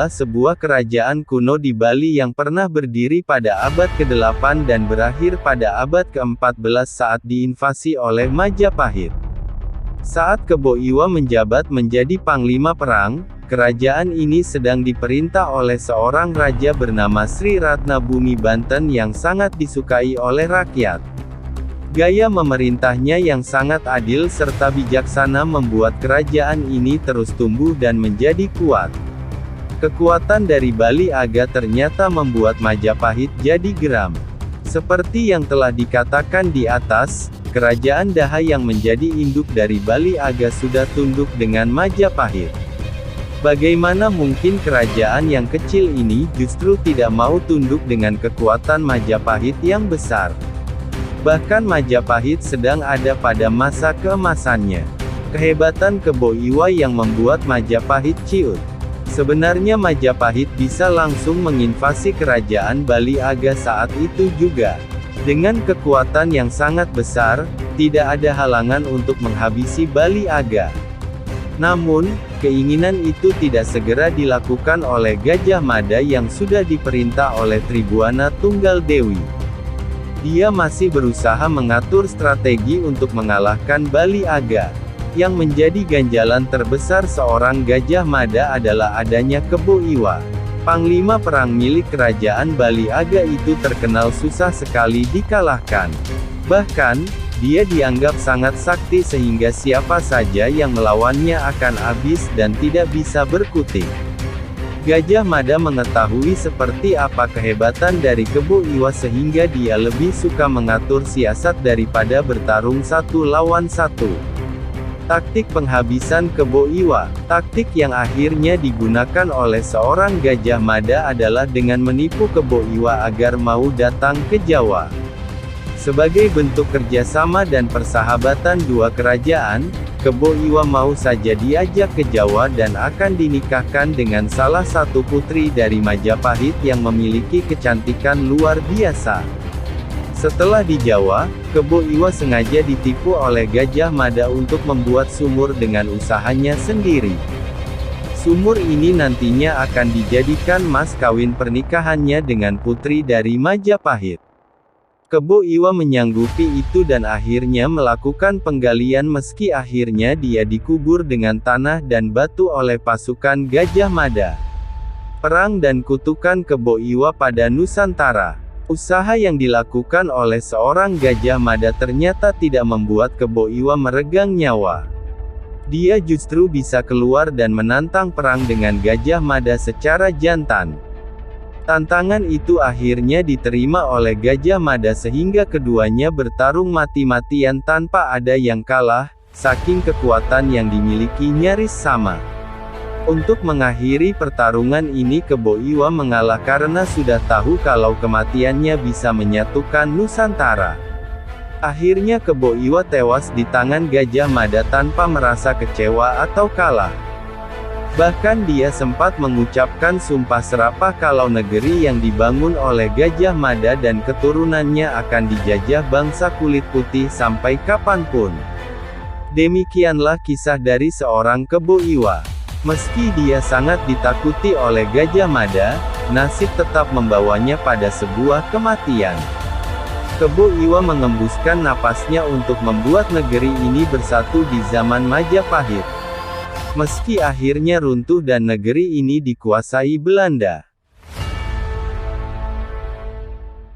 adalah sebuah kerajaan kuno di Bali yang pernah berdiri pada abad ke-8 dan berakhir pada abad ke-14 saat diinvasi oleh Majapahit. Saat Kebo Iwa menjabat menjadi panglima perang, kerajaan ini sedang diperintah oleh seorang raja bernama Sri Ratnabumi Banten yang sangat disukai oleh rakyat. Gaya memerintahnya yang sangat adil serta bijaksana membuat kerajaan ini terus tumbuh dan menjadi kuat. Kekuatan dari Bali Aga ternyata membuat Majapahit jadi geram. Seperti yang telah dikatakan di atas, kerajaan Daha yang menjadi induk dari Bali Aga sudah tunduk dengan Majapahit. Bagaimana mungkin kerajaan yang kecil ini justru tidak mau tunduk dengan kekuatan Majapahit yang besar? Bahkan Majapahit sedang ada pada masa keemasannya. Kehebatan Kebo Iwa yang membuat Majapahit ciut. Sebenarnya Majapahit bisa langsung menginvasi kerajaan Bali Aga saat itu juga. Dengan kekuatan yang sangat besar, tidak ada halangan untuk menghabisi Bali Aga. Namun, keinginan itu tidak segera dilakukan oleh Gajah Mada yang sudah diperintah oleh Tribuana Tunggal Dewi. Dia masih berusaha mengatur strategi untuk mengalahkan Bali Aga. Yang menjadi ganjalan terbesar seorang Gajah Mada adalah adanya Kebo Iwa. Panglima perang milik kerajaan Bali Aga itu terkenal susah sekali dikalahkan. Bahkan, dia dianggap sangat sakti sehingga siapa saja yang melawannya akan habis dan tidak bisa berkutik. Gajah Mada mengetahui seperti apa kehebatan dari Kebo Iwa sehingga dia lebih suka mengatur siasat daripada bertarung satu lawan satu. Taktik penghabisan Kebo Iwa, taktik yang akhirnya digunakan oleh seorang Gajah Mada adalah dengan menipu Kebo Iwa agar mau datang ke Jawa. Sebagai bentuk kerjasama dan persahabatan dua kerajaan, Kebo Iwa mau saja diajak ke Jawa dan akan dinikahkan dengan salah satu putri dari Majapahit yang memiliki kecantikan luar biasa. Setelah di Jawa, Kebo Iwa sengaja ditipu oleh Gajah Mada untuk membuat sumur dengan usahanya sendiri. Sumur ini nantinya akan dijadikan mas kawin pernikahannya dengan putri dari Majapahit. Kebo Iwa menyanggupi itu dan akhirnya melakukan penggalian meski akhirnya dia dikubur dengan tanah dan batu oleh pasukan Gajah Mada. Perang dan kutukan Kebo Iwa pada Nusantara. Usaha yang dilakukan oleh seorang Gajah Mada ternyata tidak membuat Kebo Iwa meregang nyawa. Dia justru bisa keluar dan menantang perang dengan Gajah Mada secara jantan. Tantangan itu akhirnya diterima oleh Gajah Mada sehingga keduanya bertarung mati-matian tanpa ada yang kalah, saking kekuatan yang dimiliki nyaris sama. Untuk mengakhiri pertarungan ini Kebo Iwa mengalah karena sudah tahu kalau kematiannya bisa menyatukan Nusantara. Akhirnya Kebo Iwa tewas di tangan Gajah Mada tanpa merasa kecewa atau kalah. Bahkan dia sempat mengucapkan sumpah serapah kalau negeri yang dibangun oleh Gajah Mada dan keturunannya akan dijajah bangsa kulit putih sampai kapanpun. Demikianlah kisah dari seorang Kebo Iwa. Meski dia sangat ditakuti oleh Gajah Mada, nasib tetap membawanya pada sebuah kematian. Kebo Iwa mengembuskan napasnya untuk membuat negeri ini bersatu di zaman Majapahit. Meski akhirnya runtuh dan negeri ini dikuasai Belanda.